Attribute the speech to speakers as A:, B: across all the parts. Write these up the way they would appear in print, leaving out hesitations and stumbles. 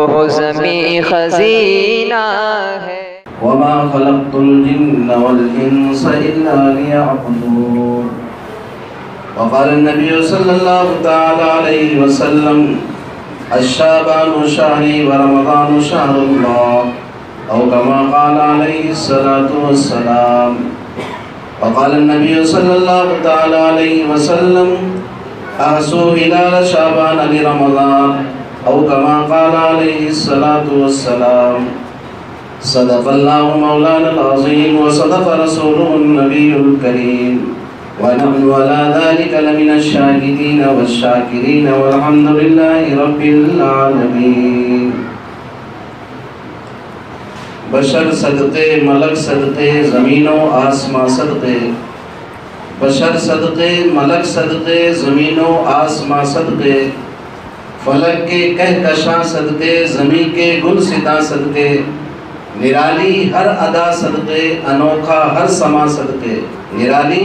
A: روح زمیں خزینہ ہے۔
B: وما خلقت الجن والانس الا ليعبدون۔ وقال النبي صلى الله تعالى عليه وسلم الشعبان شهري ورمضان شهر الله، أو كما قال عليه الصلاة والسلام۔ وقال النبي صلى الله تعالى عليه وسلم أحسوا هلال شعبان لرمضان، أو كما قال عليه الصلاة والسلام۔ صدق الله مولانا العظيم وصدق رسوله النبي الكريم، ونحن على ذلك لمن الشاهدين والشاكرين، والحمد لله رب العالمين۔ بشر صدقے، ملک صدقے، زمین و آسمان صدقے، بشر صدقے، ملک صدقے، زمین و آسمان صدقے، فلک کے کہکشاں صدقے، زمین کے گلستاں صدقے، نرالی ہر ادا صدقے، انوکھا ہر سما صدقے، نرالی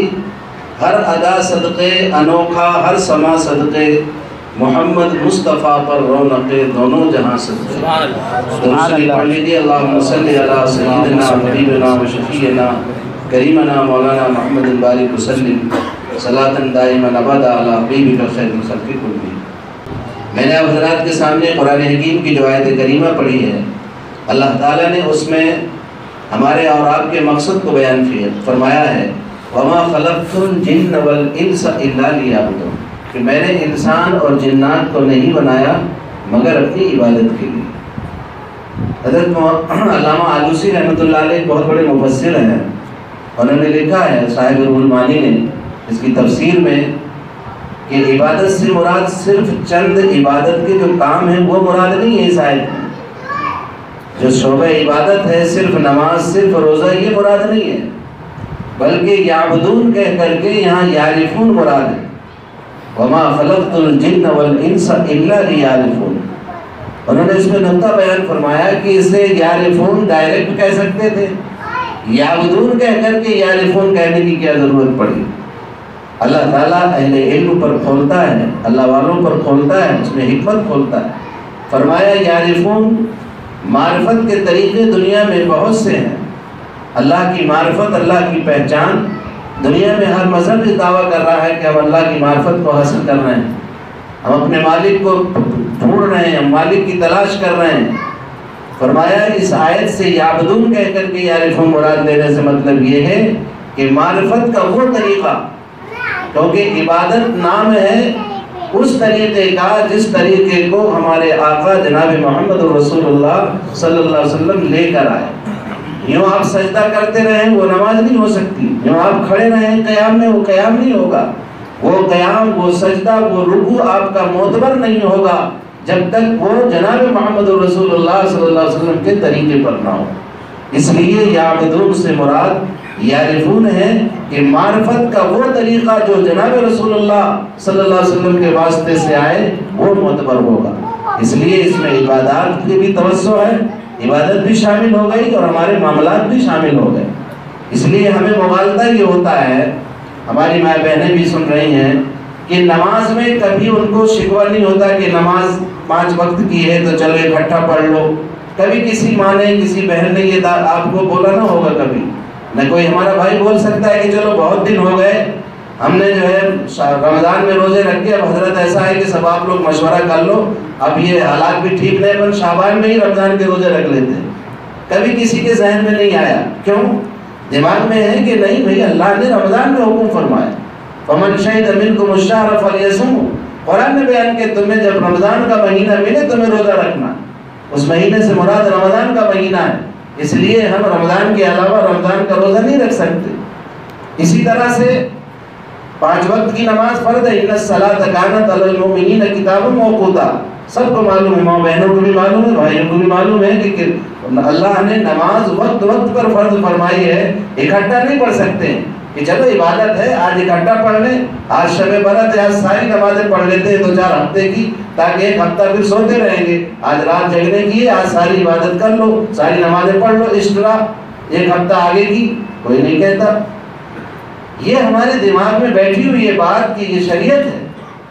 B: ہر ادا صدقے، انوکھا ہر سما صدقے، محمد مصطفیٰ پر رونق دونوں جہاں صدقے۔ درود شریف پڑھ لیجیے۔ اللہم صلی علی سیدنا حبیبنا و شفیعنا کریمنا مولانا محمد بارک وسلم صلاۃ دائمۃ ابدا علی حبیبک خیر الخلق کلہم۔ میں نے اب حضرات کے سامنے قرآن حکیم کی جو آیت کریمہ پڑھی ہے، اللہ تعالیٰ نے اس میں ہمارے اور آپ کے مقصد کو بیان فرمایا ہے، وَمَا خَلَقْتُ الْجِنَّ وَالْإِنسَ إِلَّا لِيَعْبُدُونِ، کہ میں نے انسان اور جنات کو نہیں بنایا مگر اپنی عبادت کے لیے۔ حضرت علامہ آلوسی رحمۃ اللہ علیہ بہت بڑے مفسر ہیں، انہوں نے لکھا ہے صاحب روح المعانی نے اس کی تفسیر میں کہ عبادت سے مراد صرف چند عبادت کے جو کام ہیں وہ مراد نہیں ہے اس آیت میں۔ جو شعبہ عبادت ہے صرف نماز، صرف روزہ، یہ مراد نہیں ہے، بلکہ یعبدون کہہ کر کے یہاں یعرفون مراد ہے۔ وَمَا خَلَقْتُ الْجِنَّ وَالْإِنسَ إِلَّا لِيَعْرِفُونَ۔ انہوں نے اس میں نقطہ بیان فرمایا کہ اسے یعرفون ڈائریکٹ کہہ سکتے تھے، یعبدون کہہ کر کے یعرفون کہنے کی کیا ضرورت پڑی؟ اللہ تعالیٰ اہل علم پر کھولتا ہے، اللہ والوں پر کھولتا ہے، اس میں حکمت کھولتا ہے۔ فرمایا یعرفون، معرفت کے طریقے دنیا میں بہت سے ہیں۔ اللہ کی معرفت، اللہ کی پہچان، دنیا میں ہر مذہب اس دعویٰ کر رہا ہے کہ ہم اللہ کی معرفت کو حاصل کر رہے ہیں، ہم اپنے مالک کو ڈھونڈ رہے ہیں، ہم مالک کی تلاش کر رہے ہیں۔ فرمایا اس آیت سے یعبدون کہہ کر کے یعرفون مراد لینے سے مطلب یہ ہے کہ معرفت کا وہ طریقہ، کیونکہ عبادت نام ہے اس طریقے کا جس طریقے کو ہمارے آقا جناب محمد رسول اللہ صلی اللہ علیہ وسلم لے کر آئے۔ یوں آپ سجدہ کرتے رہیں وہ نماز نہیں ہو سکتی، یوں آپ کھڑے رہیں قیام میں وہ قیام نہیں ہوگا، وہ قیام، وہ سجدہ، وہ رکوع آپ کا معتبر نہیں ہوگا جب تک وہ جناب محمد رسول اللہ صلی اللہ علیہ وسلم کے طریقے پر نہ ہو۔ اس لیے یعبدون سے مراد یعرفون ہے کہ معرفت کا وہ طریقہ جو جناب رسول اللہ صلی اللہ علیہ وسلم کے واسطے سے آئے وہ معتبر ہوگا۔ اس لیے اس میں عبادات کی بھی توسع ہے، عبادت بھی شامل ہو گئی اور ہمارے معاملات بھی شامل ہو گئے۔ اس لیے ہمیں مغالطہ یہ ہوتا ہے، ہماری ماں بہنیں بھی سن رہی ہیں کہ نماز میں کبھی ان کو شکوہ نہیں ہوتا کہ نماز 5 وقت کی ہے تو چلو اکٹھا پڑھ لو۔ کبھی کسی ماں نے، کسی بہن نے یہ آپ کو بولا نہ ہوگا، کبھی نہ کوئی ہمارا بھائی بول سکتا ہے کہ چلو بہت دن ہو گئے، ہم نے جو ہے رمضان میں روزے رکھے، اب حضرت ایسا ہے کہ سب آپ لوگ مشورہ کر لو، اب یہ حالات بھی ٹھیک نہیں، پر شعبان میں ہی رمضان کے روزے رکھ لیتے ہیں۔ کبھی کسی کے ذہن میں نہیں آیا، کیوں؟ دماغ میں ہے کہ نہیں بھئی اللہ نے رمضان میں حکم فرمایا، فَمَنْ شَهِدَ مِنْكُمُ الشَّهْرَ فَلْيَصُمْهُ، قرآن نے بیان کہ تمہیں جب رمضان کا مہینہ ملے تمہیں روزہ رکھنا، اس مہینے سے مراد رمضان کا مہینہ ہے، اس لیے ہم رمضان کے علاوہ رمضان کا روزہ نہیں رکھ سکتے۔ اسی طرح سے 5 وقت کی نماز فرض ہے، إِنَّ الصَّلَاةَ كَانَتْ عَلَى الْمُؤْمِنِينَ كِتَابًا مَوْقُوتًا، سب کو معلوم ہے، ماں بہنوں کو بھی معلوم ہے، بھائیوں کو بھی معلوم ہے کہ اللہ نے نماز وقت وقت پر فرض فرمائی ہے، اکٹھا نہیں پڑھ سکتے کہ چلو عبادت ہے آج اکٹھا پڑھ لیں، آج شب برات ہے آج ساری نمازیں پڑھ لیتے ہیں 2-4 ہفتے کی، تاکہ ایک ہفتہ پھر سوتے رہیں گے، آج رات جگنے کی ہے آج ساری عبادت کر لو، ساری نمازیں پڑھ لو، اشترا ایک ہفتہ آگے کی، کوئی نہیں کہتا۔ یہ ہمارے دماغ میں بیٹھی ہوئی یہ بات کہ یہ شریعت ہے،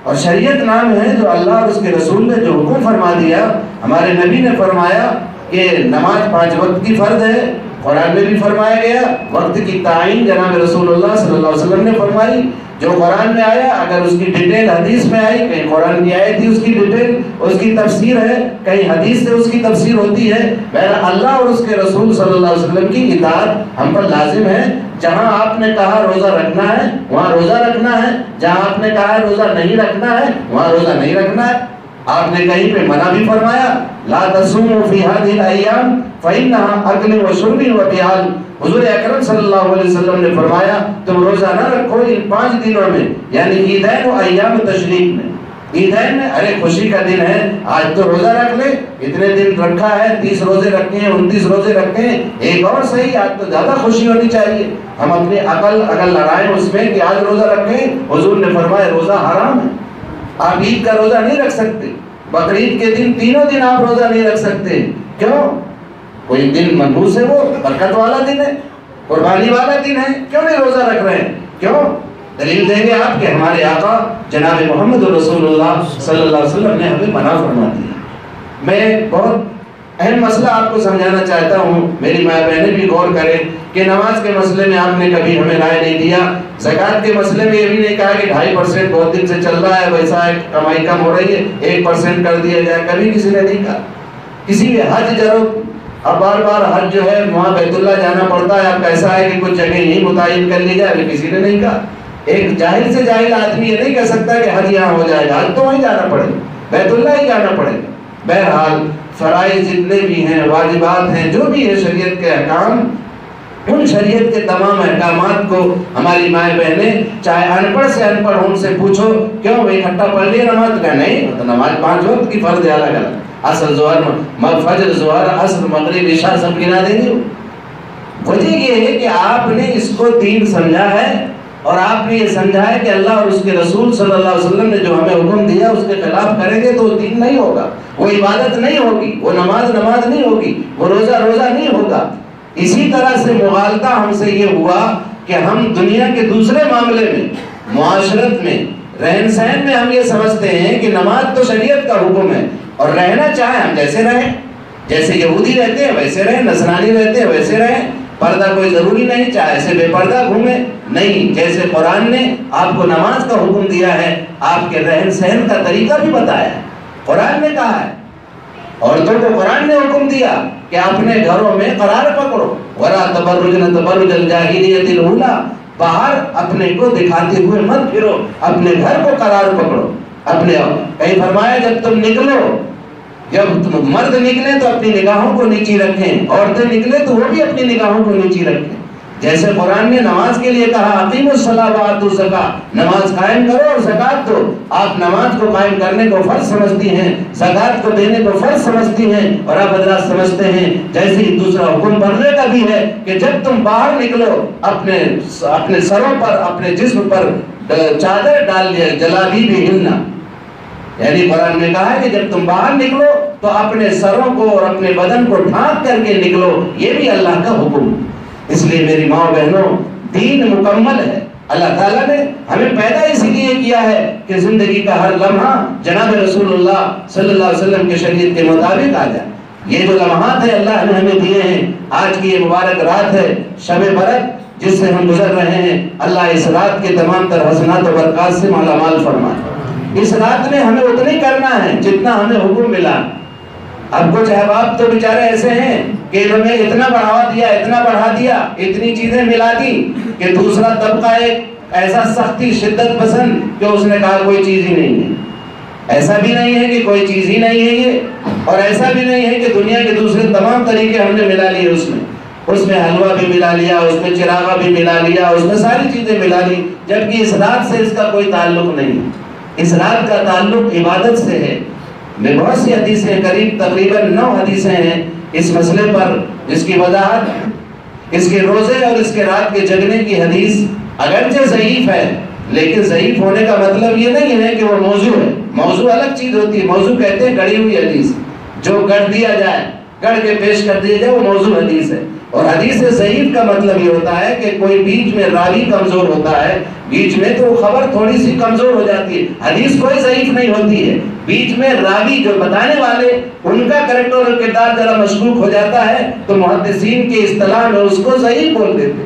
B: اور شریعت نام ہے جو اللہ اور اس کے رسول نے جو حکم فرما دیا. ہمارے نبی نے فرمایا کہ نماز 5 وقت کی فرض ہے. قرآن میں بھی فرمایا گیا. وقت کی تعین جناب رسول اللہ صلی اللہ علیہ وسلم نے فرمائی. جو قرآن میں آیا اگر اس کی ڈیٹیل حدیث میں آئی, کہیں قرآن کی آیت تھی اس کی ڈیٹیل اس کی تفسیر ہے, کہیں حدیث سے اس کی تفسیر ہوتی ہے. بہرحال اللہ اور اس کے رسول صلی اللہ علیہ وسلم کی اطاعت ہم پر لازم ہے. جہاں آپ نے کہا روزہ رکھنا ہے وہاں روزہ رکھنا ہے, جہاں آپ نے کہا روزہ نہیں رکھنا ہے وہاں روزہ نہیں رکھنا ہے. آپ نے کہیں پہ منع بھی فرمایا, لا تصوموا فی هذه الايام فانها اکل و شرب و بیال. حضور اکرم صلی اللہ علیہ وسلم نے فرمایا تم روزہ نہ رکھو ان 5 دنوں میں, یعنی عیدین و ایام تشریق میں. عیدین میں ارے خوشی کا دن ہے, آج تو روزہ رکھ لے, اتنے دن رکھا ہے, 30 روزے رکھے ہیں, 29 روزے رکھے ہیں, ایک اور صحیح, آج تو زیادہ خوشی ہونی چاہیے. ہم اپنی عقل اگر لڑائیں اس میں کہ آج روزہ رکھیں, حضور نے فرمایا روزہ حرام ہے. آپ عید کا روزہ نہیں رکھ سکتے, بقرعید کے دن تینوں دن آپ روزہ نہیں رکھ سکتے. کیوں؟ کوئی دن منحوس ہے, وہ برکت والا دن ہے, قربانی والا دن ہے, کیوں نہیں روزہ رکھ رہے ہیں؟ کیوں؟ دلیل دیں گے آپ کہ ہمارے آقا جناب محمد رسول اللہ صلی اللہ علیہ وسلم نے ہمیں منع فرما دیا. میں بہت اہم مسئلہ آپ کو سمجھانا چاہتا ہوں, میری ماں بہنیں بھی غور کریں کہ نماز کے مسئلے میں آپ نے کبھی ہمیں رائے نہیں دیا. زکوٰۃ کے مسئلے میں یہ بھی نہیں کہا کہ 2.5% بہت دن سے چل رہا ہے, ویسا ہے کمائی کم ہو رہی ہے 1% کر دیا جائے, کبھی کسی نے نہیں کہا. کسی بھی حج جرو, اب بار بار حج جو ہے وہاں بیت اللہ جانا پڑتا ہے, اب ایسا ہے کہ کچھ جگہ یہی متعین کر لی جائے, کسی نے نہیں کہا. ایک جاہل سے جاہل آدمی یہ نہیں کہہ سکتا کہ حج یہاں ہو جائے گا, حج تو وہیں جانا پڑے گا, بیت اللہ ہی جانا پڑے گا. بہرحال فرائض جتنے بھی ہیں, واجبات ہیں, جو بھی ہے شریعت کے احکام, ان شریعت کے تمام احکامات کو ہماری مائیں بہنیں چاہے ان پڑھ سے ان پڑھ ان سے پوچھو کیوں بھائی اکٹھا پڑھ لیے نماز, کا نہیں, تو نماز 5 وقت کی فرض ہے الگ الگ, عصر ظہر فجر ظہر عصر مغرب عشاء سب گنا دیں گے. وجہ یہ ہے کہ آپ نے اس کو دین سمجھا ہے, اور آپ نے یہ سمجھا ہے کہ اللہ اور اس کے رسول صلی اللہ علیہ وسلم نے جو ہمیں حکم دیا اس کے خلاف کریں گے تو وہ دین نہیں ہوگا, وہ عبادت نہیں ہوگی, وہ نماز نہیں ہوگی, وہ روزہ نہیں ہوگا. اسی طرح سے مغالطہ ہم سے یہ ہوا کہ ہم دنیا کے دوسرے معاملے میں, معاشرت میں, رہن سہن میں ہم یہ سمجھتے ہیں کہ نماز تو شریعت کا حکم ہے, اور رہنا چاہے ہم جیسے رہیں, جیسے یہودی رہتے ہیں ویسے رہیں, نصرانی رہتے ہیں ویسے رہیں, پردہ کوئی ضروری نہیں, چاہے ایسے بے پردہ گھومے نہیں. جیسے قرآن نے آپ کو نماز کا حکم دیا ہے, آپ کے رہن سہن کا طریقہ بھی بتایا ہے, قرآن نے کہا ہے. عورتوں کو قرآن نے حکم دیا کہ اپنے گھروں میں قرار پکڑو, وَلَا تَبَرُّجْنَ تَبَرُّجَ الْجَاهِلِيَّةِ الْأُولَىٰ, باہر اپنے کو دکھاتے ہوئے مت پھرو, اپنے گھر کو قرار پکڑو. اپنے کہیں فرمایا جب تم نکلو, جب تم مرد نکلے تو اپنی نگاہوں کو نیچی رکھیں, عورتیں نکلے تو وہ بھی اپنی نگاہوں کو نیچی رکھیں. جیسے قرآن نے نماز کے لیے کہا اقیموا الصلاۃ وآتوا الزکاۃ, نماز قائم کرو اور زکات دو. آپ نماز کو قائم کرنے کو فرض سمجھتی ہیں, زکات کو دینے کو فرض سمجھتی ہیں, اور آپ حضرات سمجھتے ہیں جیسے ہی دوسرا حکم پڑھنے کا بھی ہے کہ جب تم باہر نکلو اپنے سروں پر, اپنے جسم پر چادر ڈال لیا, جلابیب ہننا, یعنی قرآن نے کہا ہے کہ جب تم باہر نکلو تو اپنے سروں کو اور اپنے بدن کو ڈھانپ کر کے نکلو, یہ بھی اللہ کا حکم. اس لیے میری ماں بہنوں, دین مکمل ہے. اللہ تعالیٰ نے ہمیں پیدا اسی لیے کیا ہے کہ زندگی کا ہر لمحہ جناب رسول اللہ صلی اللہ علیہ وسلم کے شریعت کے مطابق آ جائے. یہ جو لمحات ہیں اللہ نے ہمیں دیے ہیں, آج کی یہ مبارک رات ہے شب برات جس سے ہم گزر رہے ہیں, اللہ اس رات کے تمام تر حسنات و برکات سے مالا مال فرمائے. اس رات میں ہمیں اتنا ہی کرنا ہے جتنا ہمیں حکم ملا. اب کچھ احباب تو بیچارے ایسے ہیں کہ انہوں نے اتنا بڑھا دیا, اتنا بڑھا دیا, اتنی چیزیں ملا دی کہ دوسرا طبقہ ایک ایسا سختی شدت پسند کہ اس نے کہا کوئی چیز ہی نہیں ہے. ایسا بھی نہیں ہے کہ کوئی چیز ہی نہیں ہے یہ, اور ایسا بھی نہیں ہے کہ دنیا کے دوسرے تمام طریقے ہم نے ملا لیے. اس میں حلوہ بھی ملا لیا, اس میں چراغا بھی ملا لیا, اس میں ساری چیزیں ملا لی, جبکہ اس رات سے اس کا کوئی تعلق نہیں. اس رات کا تعلق عبادت سے ہے. میں بہت سی حدیثیں, قریب تقریباً 9 حدیثیں ہیں اس مسئلے پر, جس کی وضاحت اس کے روزے اور اس کے رات کے جگنے کی حدیث اگرچہ ضعیف ہے, لیکن ضعیف ہونے کا مطلب یہ نہیں ہے کہ وہ موضوع ہے. موضوع الگ چیز ہوتی ہے. موضوع کہتے ہیں گڑھی ہوئی حدیث, جو گڑھ دیا جائے, گڑھ کے پیش کر دیا جائے وہ موضوع حدیث ہے. اور حدیث ضعیف کا مطلب یہ ہوتا ہے کہ کوئی بیچ میں راوی کمزور ہوتا ہے, بیچ میں تو وہ خبر تھوڑی سی کمزور ہو جاتی ہے. حدیث کوئی ضعیف نہیں ہوتی ہے, بیچ میں راوی جو بتانے والے ان کا کریکٹر اور کردار ذرا مشکوک ہو جاتا ہے تو محدثین کے اصطلاح میں اس کو ضعیف بول دیتے.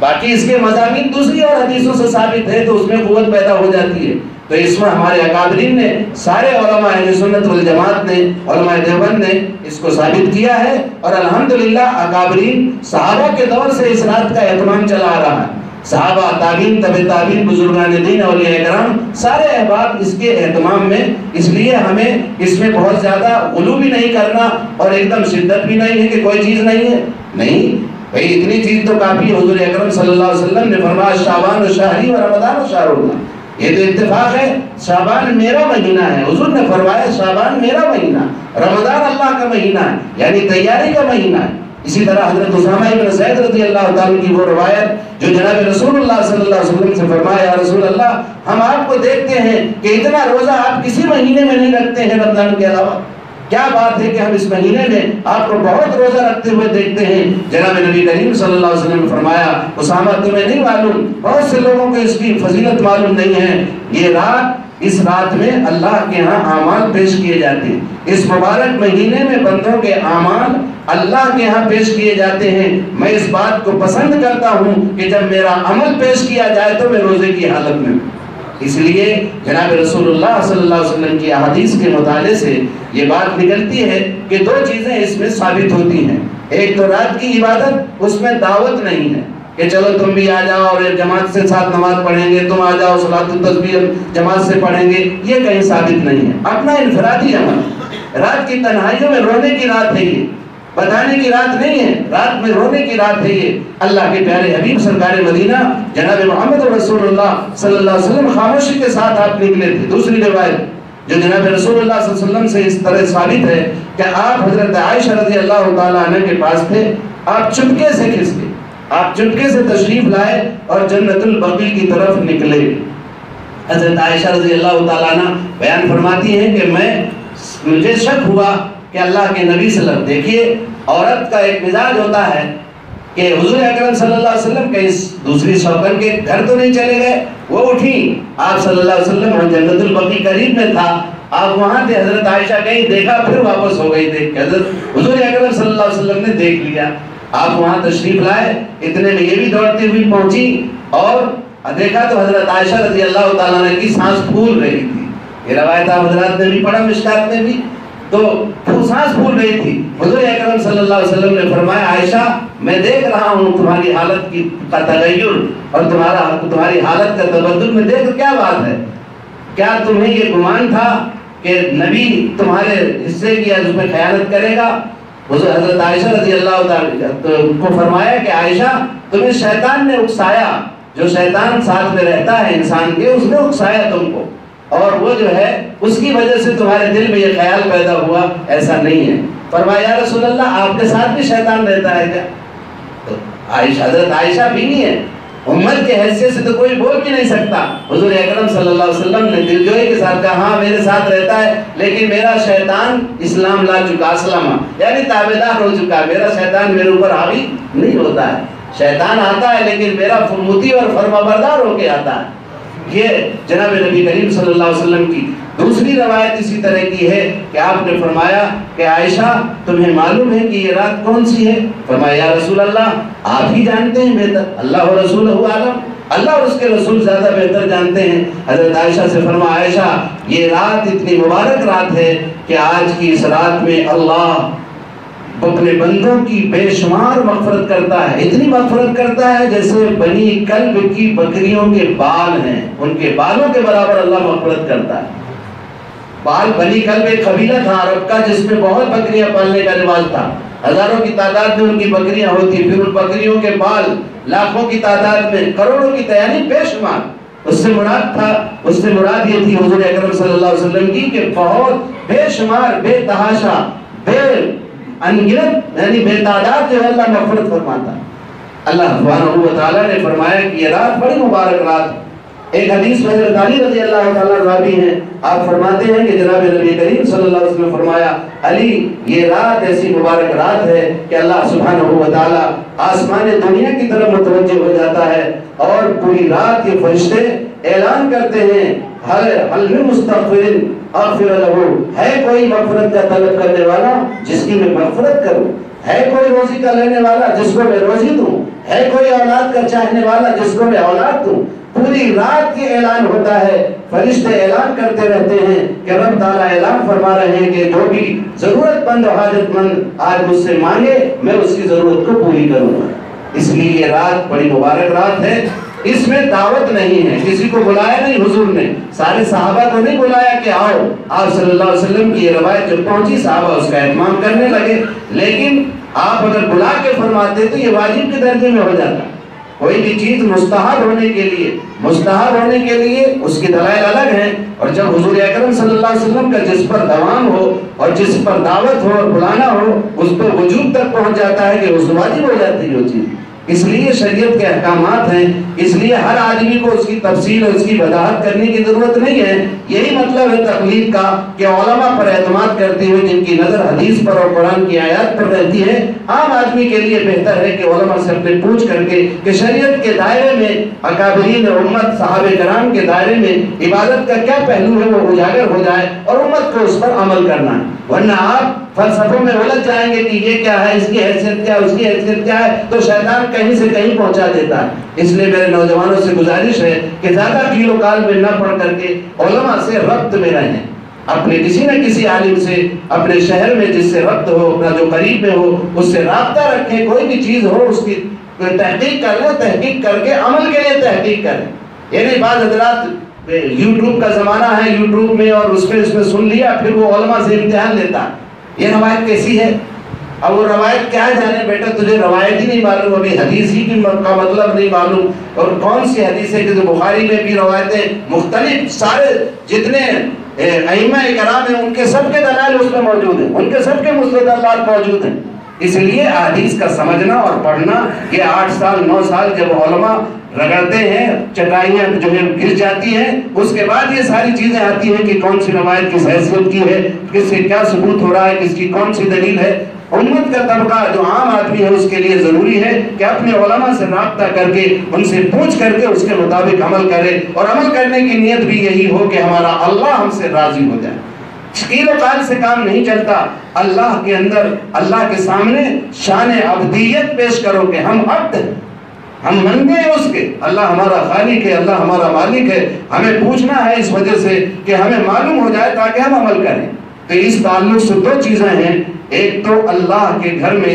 B: باقی اس کے مضامین دوسری اور حدیثوں سے ثابت ہے تو اس میں قوت پیدا ہو جاتی ہے. تو اس میں ہمارے اکابرین نے, سارے علماء اہل سنت والجماعت نے, علماء دیوبند نے اس کو ثابت کیا ہے. اور الحمدللہ اکابرین صحابہ کے دور سے اس رات کا اہتمام چلا آ رہا ہے. صحابہ, تابعین, تبع تابعین, بزرگان دین, اولیاء کرام, سارے احباب اس کے اہتمام میں. اس لیے ہمیں اس میں بہت زیادہ غلو بھی نہیں کرنا اور ایک دم شدت بھی نہیں ہے کہ کوئی چیز نہیں ہے. نہیں بھئی, اتنی چیز تو کافی. حضور اکرم صلی اللہ علیہ وسلم نے فرمایا شعبان و شہری و رمضان و شہر اللہ. یہ تو اتفاق ہے, شعبان میرا مہینہ ہے. حضور نے فرمایا شعبان میرا مہینہ, رمضان اللہ کا مہینہ ہے, یعنی تیاری کا مہینہ ہے. اسی طرح حضرت اسامہ بن زید رضی اللہ تعالیٰ کی وہ روایت جو جناب رسول اللہ صلی اللہ علیہ وسلم سے فرمایا, یا رسول اللہ ہم آپ کو دیکھتے ہیں کہ اتنا روزہ آپ کسی مہینے میں نہیں رکھتے ہیں رمضان کے علاوہ. کیا بات ہے کہ ہم اس مہینے میں آپ کو بہت روزہ رکھتے ہوئے دیکھتے ہیں. جناب نبی کریم صلی اللہ علیہ وسلم نے فرمایا اسامہ تمہیں نہیں معلوم, بہت سے لوگوں کو اس کی فضیلت معلوم نہیں ہے. یہ رات, اس رات میں اللہ کے ہاں اعمال پیش کیے جاتے ہیں. اس مبارک مہینے میں بندوں کے اعمال اللہ کے ہاں پیش کیے جاتے ہیں. میں اس بات کو پسند کرتا ہوں کہ جب میرا عمل پیش کیا جائے تو میں روزے کی حالت میں. اس لیے جناب رسول اللہ صلی اللہ علیہ وسلم کی احادیث کے مطالعے سے یہ بات نکلتی ہے کہ دو چیزیں اس میں ثابت ہوتی ہیں. ایک تو رات کی عبادت, اس میں دعوت نہیں ہے کہ چلو تم بھی آ جاؤ اور جماعت سے ساتھ نماز پڑھیں گے, تم آ جاؤ صلاۃ التسبیح جماعت سے پڑھیں گے, یہ کہیں ثابت نہیں ہے. اپنا انفرادی عمل, رات کی تنہائیوں میں رونے کی رات ہے, یہ بتانے کی رات نہیں ہے, رات میں رونے کی رات ہے. یہ اللہ کے پیارے حبیب سرکار مدینہ جناب محمد رسول اللہ صلی اللہ علیہ وسلم خاموشی کے ساتھ آپ نکلے تھے. دوسری روایت جو جناب رسول اللہ صلی اللہ علیہ وسلم سے اس طرح ثابت ہے کہ آپ حضرت عائشہ رضی اللہ تعالیٰ عنہ کے پاس تھے, آپ چپکے سے کھس گئے, آپ چپکے سے تشریف لائے اور جنت البقیع کی طرف نکلے. حضرت عائشہ رضی اللہ تعالیٰ عنہ بیان فرماتی ہیں کہ مجھے شک ہوا کہ اللہ کے نبی صلی اللہ علیہ وسلم, دیکھیے عورت کا ایک مزاج ہوتا ہے کہ حضور اکرم صلی اللہ علیہ وسلم کے اس دوسری شوکن کے گھر تو نہیں چلے گئے, وہ اٹھی, آپ صلی اللہ علیہ وسلم جنت البقیع قریب میں تھا, آپ وہاں تھے, حضرت عائشہ کہیں دیکھا پھر واپس ہو گئی. دیکھ کے حضرت حضور اکرم صلی اللہ علیہ وسلم نے دیکھ لیا, آپ وہاں تشریف لائے, اتنے میں یہ بھی دوڑتی ہوئی پہنچی اور دیکھا تو حضرت عائشہ رضی اللہ تعالیٰ عنہ کی سانس پھول رہی تھی. یہ روایت آپ حضرات نے بھی پڑھا مشکات میں بھی, تو سانس پھول رہی تھی. حضور اکرم صلی اللہ علیہ وسلم نے فرمایا عائشہ میں دیکھ رہا ہوں تمہاری حالت کا تغیر اور تمہاری حالت کا تبدل, میں دیکھ کیا بات ہے, کیا تمہیں یہ گمان تھا کہ نبی تمہارے حصے کی اس میں خیانت کرے گا؟ حضرت عائشہ رضی اللہ تعالیٰ کو فرمایا کہ عائشہ تمہیں شیطان نے اکسایا, جو شیطان ساتھ میں رہتا ہے انسان کے, اس نے اکسایا تم کو, اور وہ جو ہے اس کی وجہ سے تمہارے دل میں یہ خیال پیدا ہوا, ایسا نہیں ہے. فرمایا یا رسول اللہ آپ کے ساتھ بھی شیطان رہتا ہے کیا؟ تو حضرت عائشہ بیوی ہے, امت کے حیثیت سے تو کوئی بول بھی نہیں سکتا. حضور اکرم صلی اللہ علیہ وسلم نے دلجوئی کے ساتھ کہا ہاں میرے ساتھ رہتا ہے, لیکن میرا شیطان اسلام لا چکا, اسلامہ یعنی تابعدار ہو چکا, میرا شیطان میرے اوپر حاوی نہیں ہوتا ہے. شیطان آتا ہے لیکن میرا مطیع اور فرمانبردار ہو کے آتا ہے. یہ جناب نبی کریم صلی اللہ علیہ وسلم کی دوسری روایت اسی طرح کی ہے کہ آپ نے فرمایا کہ عائشہ تمہیں معلوم ہے کہ یہ رات کون سی ہے؟ فرمایا یا رسول اللہ آپ ہی جانتے ہیں بہتر, اللہ و رسولہ عالم, اللہ اور اس کے رسول زیادہ بہتر جانتے ہیں. حضرت عائشہ سے فرمایا عائشہ یہ رات اتنی مبارک رات ہے کہ آج کی اس رات میں اللہ اپنے بندوں کی بے شمار مغفرت کرتا ہے, اتنی مغفرت کرتا ہے جیسے بنی کلب کی بکریوں کے بال ہیں, ان کے بالوں کے برابر اللہ مغفرت کرتا ہے. بال, بنی کلب ایک قبیلہ تھا عرب کا جس میں بہت بکریاں پالنے کا رواج تھا, ہزاروں کی تعداد میں ان کی بکریاں ہوتی, پھر ان بکریوں کے بال لاکھوں کی تعداد میں, کروڑوں کی یعنی بے شمار. اس سے مراد یہ تھی حضور اکرم صلی اللہ علیہ وسلم کی کہ بہت بے شمار, بے تحاشا, بے انگنت یعنی بے تعداد جو ہے اللہ مغفرت فرماتا ہے. اللہ سبحانہ و تعالیٰ نے فرمایا کہ یہ رات بڑی مبارک رات. ایک حدیث میں حضرت علی رضی اللہ تعالیٰ راوی ہیں, آپ فرماتے ہیں کہ جناب نبی کریم صلی اللہ علیہ وسلم نے فرمایا علی یہ رات ایسی مبارک رات ہے کہ اللہ سبحانہ و تعالی آسمان دنیا کی طرف متوجہ ہو جاتا ہے اور پوری رات یہ فرشتے اعلان کرتے ہیں حل من مستغفر اغفر له، ہے کوئی مغفرت کا طلب کرنے والا جس کی میں مغفرت کروں، ہے کوئی روزی کا لینے والا جس کو میں روزی دوں، ہے کوئی اولاد کا چاہنے والا جس کو میں اولاد دوں۔ پوری رات یہ اعلان ہوتا ہے، فرشتے اعلان کرتے رہتے ہیں کہ رب تعالیٰ اعلان فرما رہے ہیں کہ جو بھی ضرورت مند و حاجت مند آج مجھ سے مانگے میں اس کی ضرورت کو پوری کروں گا۔ اس لیے یہ رات بڑی مبارک رات ہے، اس میں دعوت نہیں ہے، کسی کو بلایا نہیں حضور نے، سارے صحابہ کو نہیں بلایا کہ آؤ، آپ صلی اللہ علیہ وسلم کی یہ روایت جب پہنچی صحابہ اس کا اہتمام کرنے لگے، لیکن آپ اگر بلا کے فرماتے تو یہ واجب کے درجے میں ہو جاتا۔ کوئی بھی چیز مستحب ہونے کے لیے اس کی دلائل الگ ہیں، اور جب حضور اکرم صلی اللہ علیہ وسلم کا جس پر دوام ہو اور جس پر دعوت ہو اور بلانا ہو اس پر وجوب تک پہنچ جاتا ہے کہ اس واجب ہو جاتی ہے وہ چیز۔ اس لیے شریعت کے احکامات ہیں، اس لیے ہر آدمی کو اس کی تفصیل اور اس کی وضاحت کرنے کی ضرورت نہیں ہے۔ یہی مطلب ہے تقلید کا کہ علماء پر اعتماد کرتے ہوئے جن کی نظر حدیث پر اور قرآن کی آیات پر رہتی ہے، عام آدمی کے لیے بہتر ہے کہ علماء سے اپنے پوچھ کر کے کہ شریعت کے دائرے میں اکابرین امت صحابہ کرام کے دائرے میں عبادت کا کیا پہلو ہے وہ اجاگر ہو جائے اور امت کو اس پر عمل کرنا ہے، ورنہ آپ فلسفوں میں الجھ جائیں گے کہ یہ کیا ہے، اس کی حیثیت کیا ہے، اس کی حیثیت کیا ہے، تو شیطان کہیں سے کہیں پہنچا دیتا ہے۔ اس لیے میرے نوجوانوں سے گزارش ہے کہ زیادہ کیلو کال میں نہ پڑھ کر کے علماء سے ربط میں رہیں، اپنے کسی نہ کسی عالم سے اپنے شہر میں جس سے ربط ہو، اپنا جو قریب میں ہو اس سے رابطہ رکھیں، کوئی بھی چیز ہو اس کی تحقیق کر لیں، تحقیق کر کے عمل کے لیے تحقیق کریں۔ یعنی بعض حضرات یوٹیوب کا زمانہ ہے، یوٹیوب میں اور اس میں سن لیا پھر وہ علماء سے امتحان لیتا ہے، یہ روایت کیسی ہے؟ اب وہ روایت کیا جانے بیٹا، تجھے روایت ہی نہیں معلوم، ابھی حدیث ہی کا مطلب نہیں معلوم، اور کون سی حدیث ہے کہ جو بخاری میں بھی روایتیں مختلف، سارے جتنے ائمہ کرام ہیں ان کے سب کے دلائل اس میں موجود ہیں، ان کے سب کے مستدلات موجود ہیں۔ اس لیے حدیث کا سمجھنا اور پڑھنا، یہ 8 سال 9 سال جب علماء رگڑتے ہیں، چٹائیاں جو ہے گر جاتی ہیں، اس کے بعد یہ ساری چیزیں آتی ہیں کہ کون سی روایت کس حیثیت کی ہے، کس سے کیا ثبوت ہو رہا ہے، کس کی کون سی دلیل ہے۔ امت کا طبقہ جو عام آدمی ہے اس کے لیے ضروری ہے کہ اپنے علماء سے رابطہ کر کے ان سے پوچھ کر کے اس کے مطابق عمل کرے، اور عمل کرنے کی نیت بھی یہی ہو کہ ہمارا اللہ ہم سے راضی ہو جائے۔ شکیل و قال سے کام نہیں چلتا، اللہ کے اندر اللہ کے سامنے شان عبدیت پیش کرو کہ ہم عبد ہیں، ہم بندے ہیں اس کے، اللہ ہمارا خالق ہے، اللہ ہمارا مالک ہے، ہمیں پوچھنا ہے اس وجہ سے کہ ہمیں معلوم ہو جائے تاکہ ہم عمل کریں۔ تو اس تعلق سے 2 چیزیں ہیں، ایک تو اللہ کے گھر میں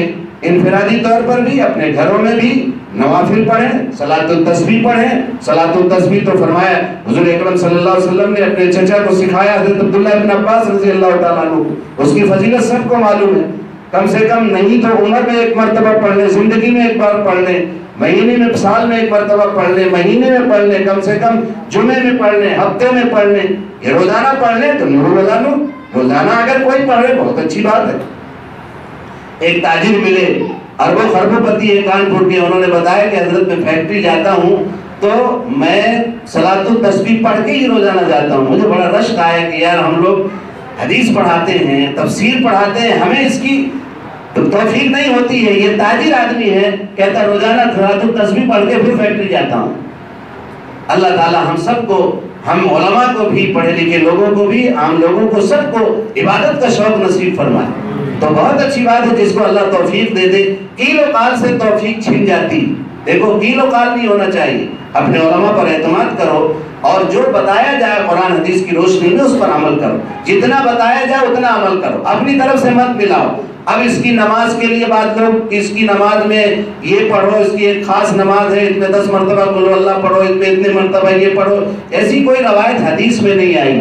B: انفرادی طور پر بھی، اپنے گھروں میں بھی نوافل پڑھیں، صلاۃ التسبیح پڑھیں۔ صلاۃ التسبیح تو فرمایا حضور اکرم صلی اللہ علیہ وسلم نے اپنے چچا کو سکھایا، حضرت عبداللہ ابن عباس رضی اللہ تعالیٰ عنہ، اس کی فضیلت سب کو معلوم ہے۔ کم سے کم نہیں تو عمر میں 1 مرتبہ پڑھ لیں، زندگی میں 1 بار پڑھ لیں، مہینے میں سال میں 1 مرتبہ پڑھ لیں، مہینے میں پڑھ لیں، کم سے کم جمعے میں پڑھ لیں، ہفتے میں پڑھ لیں، یہ روزانہ پڑھ لیں تو نور روزانہ اگر کوئی پڑھ لے بہت اچھی بات ہے۔ ایک تاجر ملے، اربوں خربوں پتی ہے کانپور کے، انہوں نے بتایا کہ حضرت میں فیکٹری جاتا ہوں تو میں صلاۃ التسبیح پڑھ کے ہی روزانہ جاتا ہوں، مجھے بڑا رشک آیا کہ یار ہم لوگ حدیث پڑھاتے ہیں، تفسیر پڑھاتے ہیں، ہمیں اس کی توفیق نہیں ہوتی ہے۔ یہ تاجر آدمی ہے، کہتا ہے روزانہ صلاۃ التسبیح پڑھ کے پھر فیکٹری جاتا ہوں۔ اللہ تعالی ہم سب کو، ہم علماء کو بھی، پڑھے لکھے لوگوں کو بھی، عام لوگوں کو، سب کو عبادت کا شوق نصیب فرمائے۔ تو بہت اچھی بات ہے جس کو اللہ توفیق دے دے۔ قیل و قال سے توفیق چھن جاتی، دیکھو قیل و قال نہیں ہونا چاہیے، اپنے علماء پر اعتماد کرو اور جو بتایا جائے قرآن حدیث کی روشنی میں اس پر عمل کرو، جتنا بتایا جائے اتنا عمل کرو، اپنی طرف سے مت ملاؤ۔ اب اس کی نماز کے لیے بعض لوگ اس کی نماز میں یہ پڑھو، اس کی ایک خاص نماز ہے، اس میں 10 مرتبہ قل اللہ پڑھو، اس میں اتنے مرتبہ یہ پڑھو، ایسی کوئی روایت حدیث میں نہیں آئی۔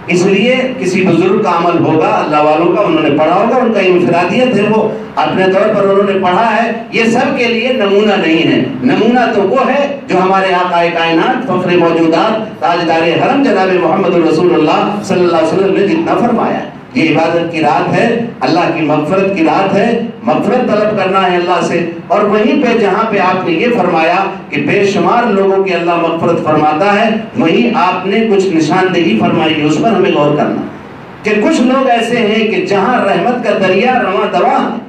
B: اس لیے کسی بزرگ کا عمل ہوگا، اللہ والوں کا، انہوں نے پڑھا ہوگا، ان کا انفرادیت ہے، وہ اپنے طور پر انہوں نے پڑھا ہے، یہ سب کے لیے نمونہ نہیں ہے۔ نمونہ تو وہ ہے جو ہمارے آقا کائنات، فخر موجودات، تاجدار حرم جناب محمد رسول اللہ صلی اللہ علیہ وسلم نے جتنا فرمایا ہے۔ یہ عبادت کی رات ہے، اللہ کی مغفرت کی رات ہے، مغفرت طلب کرنا ہے اللہ سے، اور وہیں پہ جہاں پہ آپ نے یہ فرمایا کہ بے شمار لوگوں کی اللہ مغفرت فرماتا ہے، وہیں آپ نے کچھ نشاندہی فرمائی ہے، اس پر ہمیں غور کرنا۔ کہ کچھ لوگ ایسے ہیں کہ جہاں رحمت کا دریا رواں دواں ہے،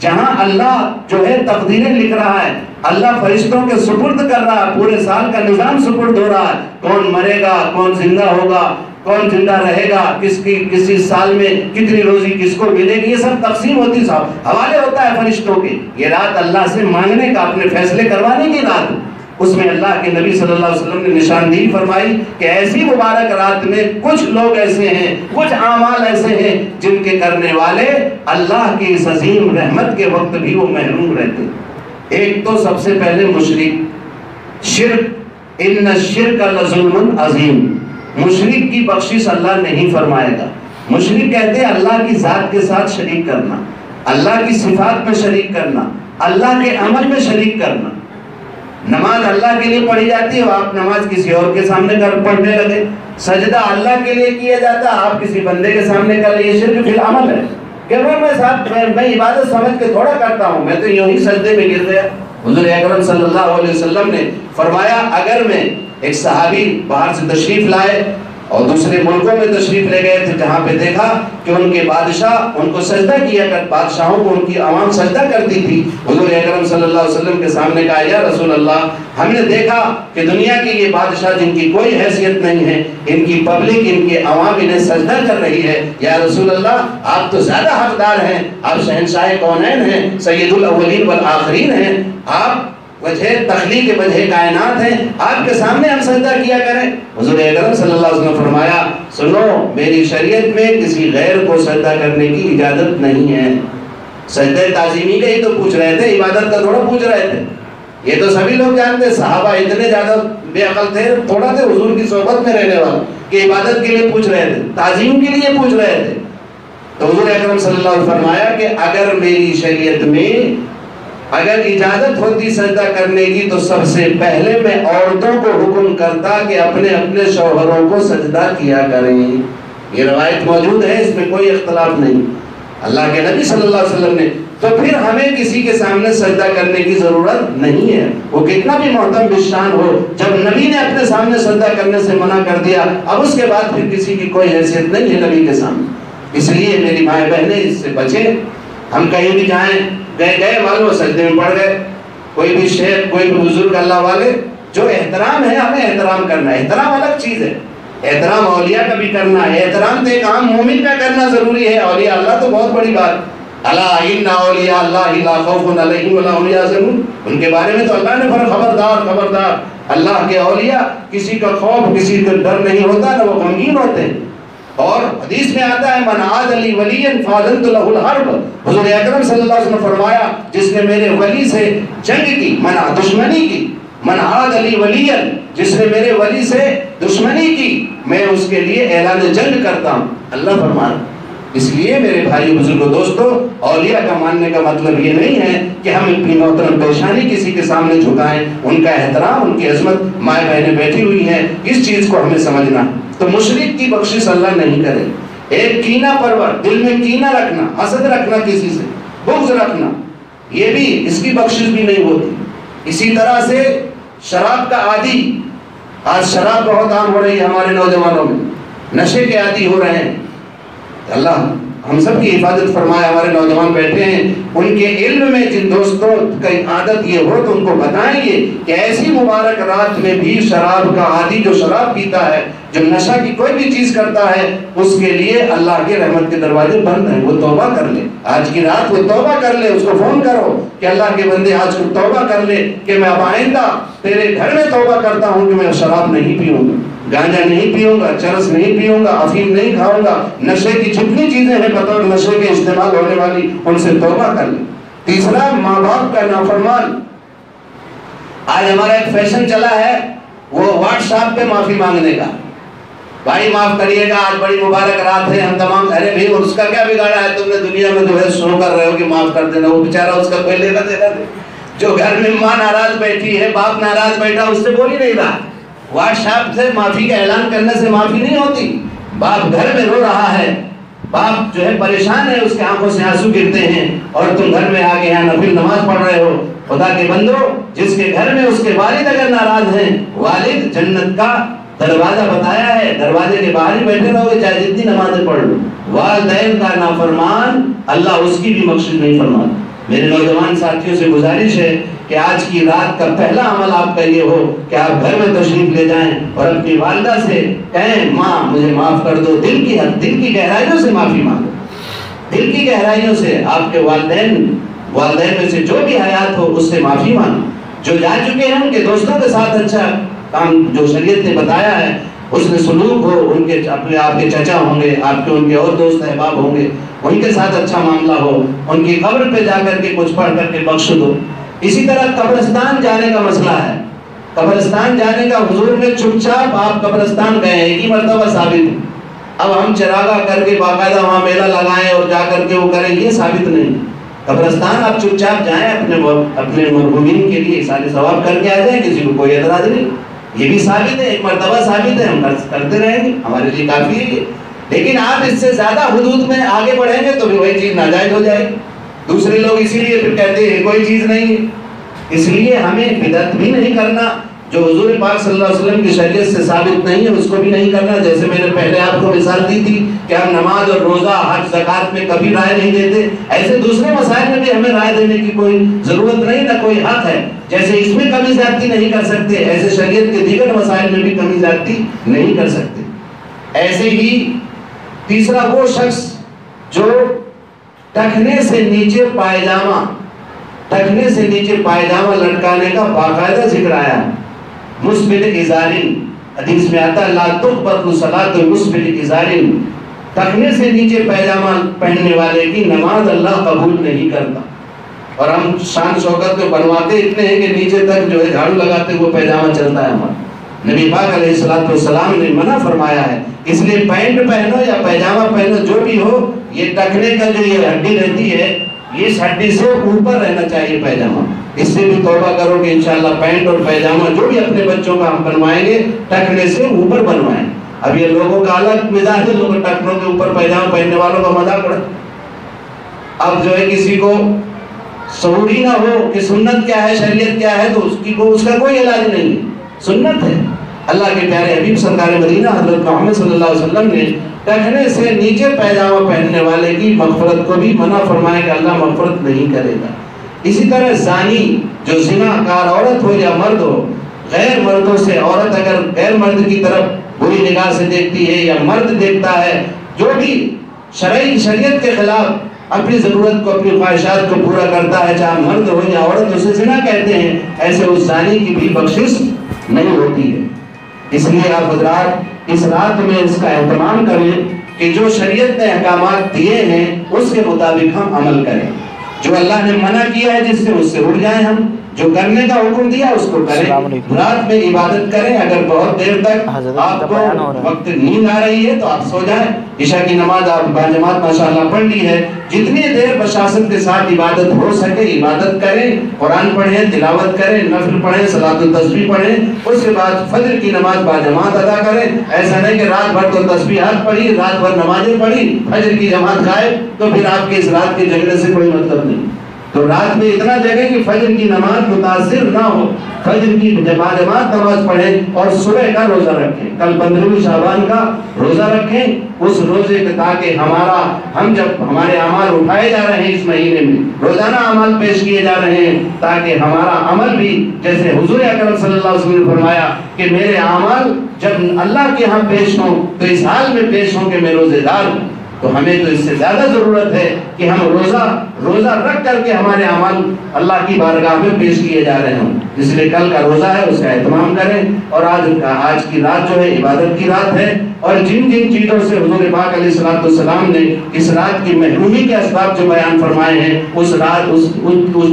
B: جہاں اللہ جو ہے تقدیریں لکھ رہا ہے، اللہ فرشتوں کے سپرد کر رہا ہے، پورے سال کا نظام سپرد ہو رہا ہے، کون مرے گا، کون زندہ ہوگا، کون زندہ رہے گا، کسی سال میں کتنی روزی کس کو ملے گی، یہ سب تقسیم ہوتی صاحب، حوالے ہوتا ہے فرشتوں کے۔ یہ رات اللہ سے مانگنے کا، اپنے فیصلے کروانے کی رات، اس میں اللہ کے نبی صلی اللہ علیہ وسلم نے نشاندہی فرمائی کہ ایسی مبارک رات میں کچھ لوگ ایسے ہیں، کچھ اعمال ایسے ہیں جن کے کرنے والے اللہ کی اس عظیم رحمت کے وقت بھی وہ محروم رہتے ہیں۔ ایک تو سب سے پہلے مشرک، شرک، ان الشرک لظلم عظیم، مشرک کی بخشش اللہ نہیں فرمائے گا۔ مشرک کہتے ہیں اللہ کی ذات کے ساتھ شریک کرنا، اللہ کی صفات میں شریک کرنا، اللہ کے عمل میں شریک کرنا۔ نماز اللہ کے لیے پڑھی جاتی ہے، آپ نماز کسی اور کے سامنے پڑھنے لگے، سجدہ اللہ کے لیے کیا جاتا ہے، آپ کسی بندے کے سامنے کر لیں، یہ شرک فی العمل ہے کہ میں عبادت سمجھ کے تھوڑا کرتا ہوں، میں تو یوں ہی سجدے میں گر گیا۔ حضور اکرم صلی اللہ علیہ وسلم نے فرمایا اگر میں، ایک صحابی باہر سے تشریف لائے اور دوسرے ملکوں میں تشریف لے گئے تھے، جہاں پہ دیکھا کہ ان کے بادشاہ ان کو سجدہ کیا کر، بادشاہوں کو ان کی عوام سجدہ کرتی تھی، حضور اکرم صلی اللہ علیہ وسلم کے سامنے کہا یا رسول اللہ، ہم نے دیکھا کہ دنیا کے یہ بادشاہ جن کی کوئی حیثیت نہیں ہے، ان کی پبلک، ان کے عوام انہیں سجدہ کر رہی ہے، یا رسول اللہ آپ تو زیادہ حقدار ہیں، آپ شہنشاہ کونین ہیں، سید الاولین والآخرین ہیں، آپ وجہ تخلیق وجہ کائنات ہیں، آپ کے سامنے ہم سجدہ کیا کریں۔ حضور اکرم صلی اللہ علیہ وسلم فرمایا سنو، میری شریعت میں کسی غیر کو سجدہ کرنے کی اجازت نہیں ہے۔ سجدہ تعظیمی کا ہی تو پوچھ رہے تھے، عبادت کا تھوڑا پوچھ رہے تھے، یہ تو سبھی لوگ جانتے ہیں، صحابہ اتنے زیادہ بے عقل تھے، تھوڑا تھے حضور کی صحبت میں رہنے والے کہ عبادت کے لیے پوچھ رہے تھے، تعظیم کے لیے پوچھ رہے تھے۔ تو حضور اکرم صلی اللہ علیہ وسلم فرمایا کہ اگر میری شریعت میں اگر اجازت ہوتی سجدہ کرنے کی تو سب سے پہلے میں عورتوں کو حکم کرتا کہ اپنے اپنے شوہروں کو سجدہ کیا کریں۔ یہ روایت موجود ہے، اس میں کوئی اختلاف نہیں، اللہ کے نبی صلی اللہ علیہ وسلم نے۔ تو پھر ہمیں کسی کے سامنے سجدہ کرنے کی ضرورت نہیں ہے، وہ کتنا بھی محترم بشان ہو، جب نبی نے اپنے سامنے سجدہ کرنے سے منع کر دیا، اب اس کے بعد پھر کسی کی کوئی حیثیت نہیں ہے نبی کے سامنے۔ اس لیے میری مائیں بہنیں اس سے بچیں، ہم کہیں بھی جائیں، گئے معلوم سجدے میں پڑ گئے، کوئی بھی شیخ، کوئی بھی بزرگ اللہ والے، جو احترام ہے ہمیں احترام کرنا ہے، احترام الگ چیز ہے، احترام اولیاء کا بھی کرنا ہے، احترام تو ایک عام مومن کا کرنا ضروری ہے، اولیاء اللہ تو بہت بڑی بات، الا ان اولیاء اللہ لا خوف علیہم ولا هم یحزنون، ان کے بارے میں تو اللہ نے فرمایا خبردار خبردار، اللہ کے اولیاء کسی کا خوف، کسی کا ڈر نہیں ہوتا، نہ وہ غمگین ہوتے ہیں۔ اور حدیث میں آتا ہے من عاد لی ولی فاذنت له الحرب، حضور اکرم صلی اللہ علیہ وسلم فرمایا جس نے میرے ولی سے جنگ کی، دشمنی کی، من عاد لی ولی، جس نے میرے ولی سے دشمنی کی میں اس کے لیے اعلان جنگ کرتا ہوں، اللہ فرمایا۔ اس لیے میرے بھائی بزرگوں دوستو، اولیاء کا ماننے کا مطلب یہ نہیں ہے کہ ہم اپنی محترم پیشانی کسی کے سامنے جھکائیں، ان کا احترام، ان کی عظمت، مائیں بہنیں بیٹھی ہوئی ہیں، اس چیز کو ہمیں سمجھنا۔ تو مشرک کی بخشش اللہ نہیں کرے۔ ایک کینہ پرور، دل میں کینہ رکھنا، حسد رکھنا، کسی سے بغض رکھنا، یہ بھی اس کی بخشش بھی نہیں ہوتی۔ اسی طرح سے شراب کا عادی، آج شراب بہت عام ہو رہی ہے ہمارے نوجوانوں میں، نشے کے عادی ہو رہے ہیں، اللہ ہم سب کی حفاظت فرمائے۔ ہمارے نوجوان بیٹھے ہیں، ان کے علم میں جن دوستوں کی عادت یہ ہو تو ان کو بتائیں گے کہ ایسی مبارک رات میں بھی شراب کا عادی جو شراب پیتا ہے، جو نشہ کی کوئی بھی چیز کرتا ہے، اس کے لیے اللہ کے رحمت کے دروازے بند ہیں، وہ توبہ کر لے، آج کی رات وہ توبہ کر لے، اس کو فون کرو کہ اللہ کے بندے آج کو توبہ کر لے کہ میں اب آئندہ تیرے گھر میں توبہ کرتا ہوں کہ میں شراب نہیں پیوں گا، گانجا نہیں پیوں گا، چرس نہیں پیوں گا، افیم نہیں کھاؤں گا، نشے کی جتنی چیزیں ہیں بطور نشے کے استعمال ہونے والی ان سے توبہ کر لیں۔ تیسرا، ماں باپ کا نافرمان۔ آج ہمارا ایک فیشن چلا ہے وہ واٹس ایپ پہ معافی مانگنے کا، بھائی معاف کریے گا، آج بڑی مبارک رات ہے، ہم تمام، ارے بھائی اس کا کیا بگاڑا ہے، تم نے دنیا میں جو ہے شروع کر رہے ہو کہ معاف کر دینا، وہ بیچارہ اس کا کوئی لینا دینا نہیں، جو گھر میں ماں ناراض بیٹھی ہے، باپ ناراض بیٹھا، اس سے بول ہی نہیں رہا۔ واٹس ایپ سے معافی کا اعلان کرنے سے معافی نہیں ہوتی۔ باپ گھر میں رو رہا ہے، باپ جو ہے پریشان ہے، اس کے آنکھوں سے آنسو گرتے ہیں، اور تم گھر میں آگے یہاں نفل نماز پڑھ رہے ہو۔ خدا کے بندو، جس کے گھر میں اس کے والد اگر ناراض ہیں، والد جنت کا دروازہ بتایا ہے، دروازے کے باہر ہی بیٹھے رہو گے چاہے جتنی نمازیں پڑھ لو۔ والدین کا نافرمان اللہ اس کی بھی بخشش نہیں فرماتا۔ میرے نوجوان ساتھیوں سے گزارش ہے کہ آج کی رات کا پہلا عمل آپ کا یہ ہو کہ آپ گھر میں تشریف لے جائیں اور اپنی والدہ سے کہیں ماں مجھے معاف کر دو، دل کی گہرائیوں سے معافی مانگو، دل کی گہرائیوں سے آپ کے والدین میں سے جو بھی حیات ہو اس سے معافی مانگو، جو جا چکے ہیں ان کے دوستوں کے ساتھ اچھا کام جو شریعت نے بتایا ہے اس میں سلوک ہو، ان کے اپنے آپ کے چچا ہوں گے، آپ کے ان کے اور دوست احباب ہوں گے، ان کے ساتھ اچھا معاملہ ہو، ان کی قبر پہ جا کر کے کچھ پڑھ کر کے بخش دو۔ اسی طرح قبرستان جانے کا مسئلہ ہے، قبرستان جانے کا حضور میں چپ چاپ آپ قبرستان گئے ہیں، ایک ہی مرتبہ ثابت ہے، اب ہم چراغا کر کے باقاعدہ وہاں میلہ لگائیں اور جا کر کے وہ کریں، یہ ثابت نہیں۔ قبرستان آپ چپ چاپ جائیں اپنے مرحومین کے لیے سارے ثواب کر کے آ جائیں، کسی کو کوئی اعتراض نہیں، یہ بھی ثابت ہے، ایک مرتبہ ثابت ہے، ہم کرتے رہیں گے، ہمارے لیے کافی ہے یہ۔ لیکن آپ اس سے زیادہ حدود میں آگے بڑھیں گے تو بھی وہی چیز ناجائز ہو جائے گی، دوسرے لوگ اسی لیے پھر کہتے ہیں کوئی چیز نہیں ہے۔ اس لیے ہمیں بدعت بھی نہیں کرنا، جو حضور پاک صلی اللہ علیہ وسلم کی شریعت سے ثابت نہیں ہے اس کو بھی نہیں کرنا۔ جیسے میں نے پہلے آپ کو مثال دی تھی کہ ہم نماز اور روزہ حج زکوٰۃ میں کبھی رائے نہیں دیتے، ایسے دوسرے مسائل میں بھی ہمیں رائے دینے کی کوئی ضرورت نہیں، نہ کوئی حق ہے۔ جیسے اس میں کمی زیادتی نہیں کر سکتے، ایسے شریعت کے دیگر مسائل میں بھی کمی زیادتی نہیں کر سکتے۔ ایسے ہی تیسرا وہ شخص جو ٹخنے سے نیچے پائجامہ لٹکانے کا باقاعدہ ذکر آیا، مسبل ازارین، حدیث میں آتا ہے لا تقبل صلاۃ مسبل ازارین، ٹخنے سے نیچے پائجامہ پہننے والے کی نماز اللہ قبول نہیں کرتا۔ اور ہم شان شوکت میں بنواتے اتنے ہیں کہ نیچے تک جو ہے جھاڑو لگاتے وہ پائجامہ چلتا ہے ہمارا۔ نبی پاک علیہ السلام نے منع فرمایا ہے، اس لیے پینٹ پہنو یا پائجامہ پہنو جو بھی ہو، یہ ٹخنے کا جو یہ ہڈی رہتی ہے اس ہڈی سے اوپر رہنا چاہیے پائجامہ۔ اس سے بھی توبہ کرو کہ انشاءاللہ پینٹ اور پائجامہ جو بھی اپنے بچوں کا ہم بنوائیں گے ٹخنے سے اوپر بنوائیں۔ اب یہ لوگوں کا الگ مزاج ہے، لوگ ٹخنوں کے اوپر پائجامہ پہننے والوں کا مذاق اڑاتے۔ اب جو ہے کسی کو شعور ہی نہ ہو کہ سنت کیا ہے شریعت کیا ہے تو اس کا کوئی علاج نہیں ہے، سنت ہے۔ اللہ کے پیارے حبیب سرکار مدینہ حضرت محمد صلی اللہ علیہ وسلم نے ٹخنے سے نیچے پائجامہ پہننے والے کی مغفرت کو بھی منع فرمایا کہ اللہ مغفرت نہیں کرے گا۔ اسی طرح زانی جو زنا کار عورت ہو یا مرد ہو، غیر مردوں سے عورت اگر غیر مرد کی طرف بری نگاہ سے دیکھتی ہے یا مرد دیکھتا ہے جو بھی شریعت کے خلاف اپنی ضرورت کو اپنی خواہشات کو پورا کرتا ہے، چاہے مرد ہو یا عورت، اسے زنا کہتے ہیں، ایسے اس زانی کی بھی بخشش نہیں ہوتی ہے۔ اس لیے آپ حضرات اس رات میں اس کا اہتمام کریں کہ جو شریعت نے احکامات دیے ہیں اس کے مطابق ہم عمل کریں، جو اللہ نے منع کیا ہے جس سے اس سے اڑ جائیں، ہم جو کرنے کا حکم دیا اس کو کریں، رات میں عبادت کریں۔ اگر بہت دیر تک آپ کو وقت نیند آ رہی ہے تو آپ سو جائیں، عشاء کی نماز آپ باجماعت ماشاءاللہ پڑھ لی ہے، جتنی دیر بشاشت کے ساتھ عبادت ہو سکے عبادت کریں، قرآن پڑھیں، تلاوت کریں، نفل پڑھیں، صلاۃ التسبیح پڑھیں، اس کے بعد فجر کی نماز باجماعت ادا کریں۔ ایسا نہیں کہ رات بھر تو تسبیحات پڑھی، رات بھر نمازیں پڑھی، فجر کی جماعت غائب، تو پھر آپ کے اس رات کے جگنے سے کوئی مطلب نہیں۔ تو رات میں اتنا جگہ کہ فجر کی نماز متاثر نہ ہو، فجر کی جماعت نماز پڑھیں اور صبح کا روزہ رکھیں، کل 15 شعبان کا روزہ رکھیں، اس روزے کے تاکہ ہم جب ہمارے اعمال اٹھائے جا رہے ہیں اس مہینے میں روزانہ اعمال پیش کیے جا رہے ہیں، تاکہ ہمارا عمل بھی جیسے حضور اکرم صلی اللہ علیہ وسلم نے فرمایا کہ میرے اعمال جب اللہ کے ہاں پیش ہوں تو اس حال میں پیش ہوں کہ میں روزے دار ہوں۔ تو ہمیں تو اس سے زیادہ ضرورت ہے کہ ہم روزہ رکھ کر کے ہمارے اعمال اللہ کی بارگاہ میں پیش کیے جا رہے ہوں۔ اس لیے کل کا روزہ ہے اس کا اہتمام کریں، اور آج کی رات جو ہے عبادت کی رات ہے، اور جن چیزوں سے حضور پاک علیہ السلام نے اس رات کی محرومی کے اسباب جو بیان فرمائے ہیں اس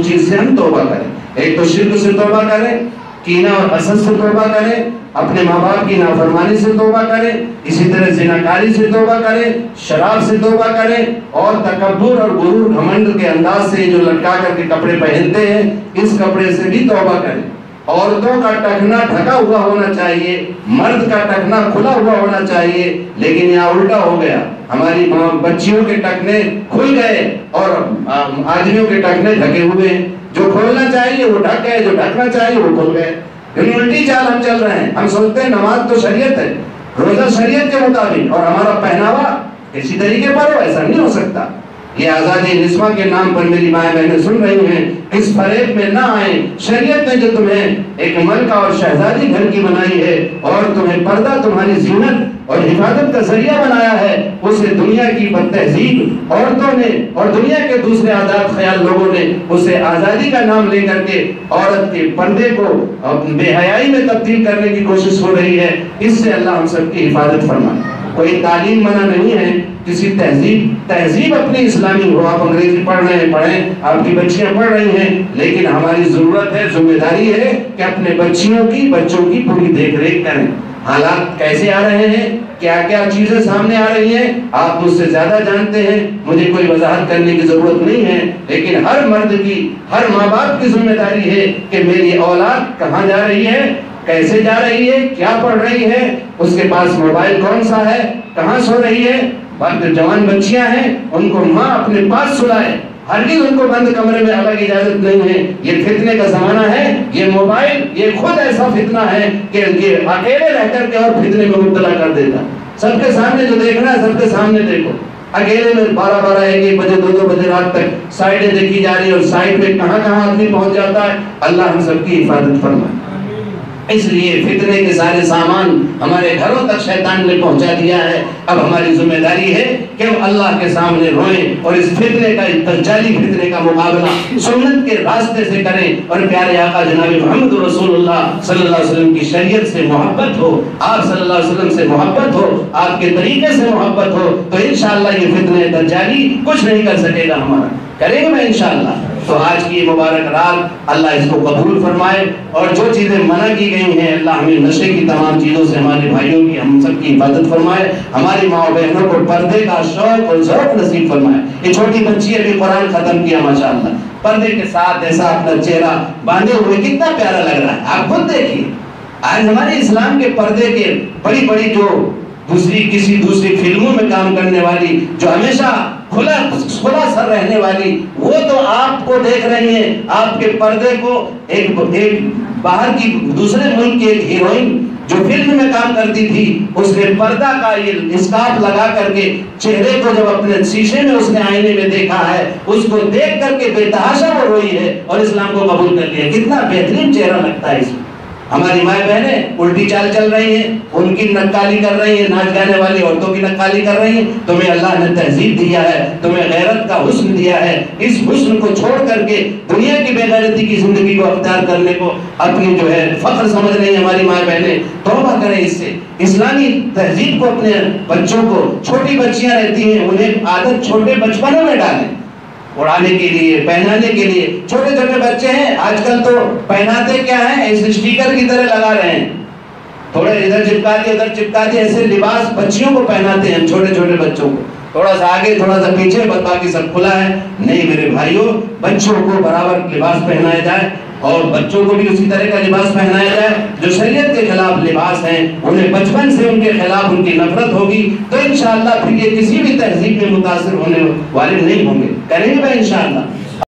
B: چیز سے ہم توبہ کریں۔ ایک تو شرک سے توبہ کریں، کینہ اور حسد سے توبہ کریں، اپنے ماں باپ کی نافرمانی سے توبہ کریں، اسی طرح زناکاری سے توبہ کریں، شراب سے توبہ کریں، اور تکبر اور غرور گھمنڈ کے انداز سے جو لٹکا کر کے کپڑے پہنتے ہیں اس کپڑے سے بھی توبہ کریں۔ عورتوں کا ٹخنا ڈھکا ہوا ہونا چاہیے، مرد کا ٹخنا کھلا ہوا ہونا چاہیے، لیکن یہاں الٹا ہو گیا، ہماری بچیوں کے ٹخنے کھل گئے اور آدمیوں کے ٹخنے ڈھکے ہوئے ہیں، جو کھولنا چاہیے وہ ڈھک گئے، جو ڈھکنا چاہیے وہ کھل گئے۔ کیونکہ الٹی چال ہم چل رہے ہیں. ہم سوچتے ہیں نماز تو شریعت ہے، روزہ شریعت کے مطابق، اور ہمارا پہناوا اسی طریقے پر ہو. ایسا نہیں ہو سکتا. یہ آزادی نسواں کے نام پر میری مائیں بہنیں سن رہی ہیں، اس فریب میں نہ آئیں. شریعت نے جو تمہیں ایک ملکہ اور شہزادی گھر کی بنائی ہے اور تمہیں پردہ تمہاری زینت اور حفاظت کا ذریعہ بنایا ہے، اسے دنیا کی بد تہذیب عورتوں نے اور دنیا کے دوسرے آزاد خیال لوگوں نے اسے آزادی کا نام لے کر کے عورت کے پردے کو بے حیائی میں تبدیل کرنے کی کوشش ہو رہی ہے. اس سے اللہ ہم سب کی حفاظت فرمائے. کوئی تعلیم منع نہیں ہے، کسی تہذیب اپنی اسلامی ہو. آپ انگریزی پڑھ رہے ہیں پڑھیں، آپ کی بچیاں پڑھ رہی ہیں، لیکن ہماری ضرورت ہے، ذمہ داری ہے کہ اپنے بچوں کی پوری دیکھ ریکھ کریں. حالات کیسے آ رہے ہیں، کیا کیا چیزیں سامنے آ رہی ہیں، آپ مجھ سے زیادہ جانتے ہیں، مجھے کوئی وضاحت کرنے کی ضرورت نہیں ہے. لیکن ہر مرد کی، ہر ماں باپ کی ذمہ داری ہے کہ میری اولاد کہاں جا رہی ہے، کیسے جا رہی ہے، کیا پڑھ رہی ہے، اس کے پاس موبائل کون سا ہے، کہاں سو رہی ہے. جوان بچیاں ہیں، ان کو ماں اپنے پاس سلائے. ہرگز ان کو بند کمرے میں الگ اجازت نہیں ہے. یہ فتنے کا زمانہ ہے. یہ موبائل یہ خود ایسا فتنہ ہے کہ یہ اکیلے رہ کر کے اور فتنے میں مبتلا کر دیتا. سب کے سامنے جو دیکھنا ہے سب کے سامنے دیکھو. اکیلے میں 12 1 بجے 2 بجے رات تک سائڈیں دیکھی جا رہی ہے، اور سائڈ میں کہاں کہاں آدمی پہنچ جاتا ہے. اللہ ہم سب کی حفاظت فرمائے. اس لیے فتنے کے سارے سامان ہمارے گھروں تک شیطان نے پہنچا دیا ہے. اب ہماری ذمہ داری ہے کہ ہم اللہ کے سامنے روئیں اور اس فتنے کا، دجالی فتنے کا مقابلہ سنت کے راستے سے کریں، اور پیارے آقا جناب محمد رسول اللہ صلی اللہ علیہ وسلم کی شریعت سے محبت ہو، آپ صلی اللہ علیہ وسلم سے محبت ہو، آپ کے طریقے سے محبت ہو، تو انشاءاللہ یہ فتنے دجالی کچھ نہیں کر سکے گا. ہمارا کریں گے میں انشاءاللہ. تو آج کی یہ مبارک رات اللہ اس کو قبول فرمائے، اور جو چیزیں منع کی گئی ہیں اللہ ہمیں نشے کی تمام چیزوں سے ہمارے بھائیوں کی، ہم سب کی حفاظت فرمائے. ہماری ماں بہنوں کو پردے کا شوق اور ذوق نصیب فرمائے. یہ چھوٹی بچی ابھی قرآن ختم کیا ماشاءاللہ، پردے کے ساتھ ایسا اپنا چہرہ باندھے ہوئے کتنا پیارا لگ رہا ہے. آپ خود دیکھیے آج ہمارے اسلام کے پردے کے بڑی جو کسی دوسری فلموں میں کام کرنے والی، جو ہمیشہ کھلا سر رہنے والی، وہ تو آپ کو دیکھ رہی ہیں، آپ کے پردے کو ایک باہر کی دوسرے ملک کی ایک ہیروئن جو فلم میں کام کرتی تھی، اس نے پردہ کا یہ اسکارف لگا کر کے چہرے کو جب اپنے شیشے میں اس نے آئینے میں دیکھا ہے، اس کو دیکھ کر کے بے تحاشا وہ روئی ہے اور اسلام کو قبول کر لیا. کتنا بہترین چہرہ لگتا ہے اس میں. ہماری مائیں بہنیں الٹی چال چل رہی ہیں، ان کی نقالی کر رہی ہیں، ناچ گانے والی عورتوں کی نقالی کر رہی ہیں. تمہیں اللہ نے تہذیب دیا ہے، تمہیں غیرت کا حسن دیا ہے. اس حسن کو چھوڑ کر کے دنیا کی بے غیرتی کی زندگی کو اختیار کرنے کو اپنی جو ہے فخر سمجھ رہی ہیں ہماری مائیں بہنیں. توبہ کریں اس سے. اسلامی تہذیب کو اپنے بچوں کو، چھوٹی بچیاں رہتی ہیں انہیں عادت چھوٹے بچپنوں میں ڈالیں، اڑانے کے لیے، پہنانے کے لیے. چھوٹے چھوٹے بچے ہیں آج کل تو پہناتے کیا ہیں، ایسے اسٹیکر کی طرح لگا رہے ہیں، تھوڑے ادھر چپکا دیے ادھر چپکا دیے. ایسے لباس بچیوں کو پہناتے ہیں، چھوٹے چھوٹے بچوں کو، تھوڑا سا آگے تھوڑا سا پیچھے، باقی سب کھلا ہے. نہیں میرے بھائیوں، بچوں کو برابر لباس پہنایا جائے اور بچوں کو بھی اسی طرح کا لباس پہنایا جائے. جو شریعت کے خلاف لباس ہیں انہیں بچپن سے ان کے خلاف ان کی نفرت ہوگی تو انشاءاللہ پھر یہ کسی بھی تہذیب میں متاثر ہونے والے نہیں ہوں گے. کریں گے انشاءاللہ.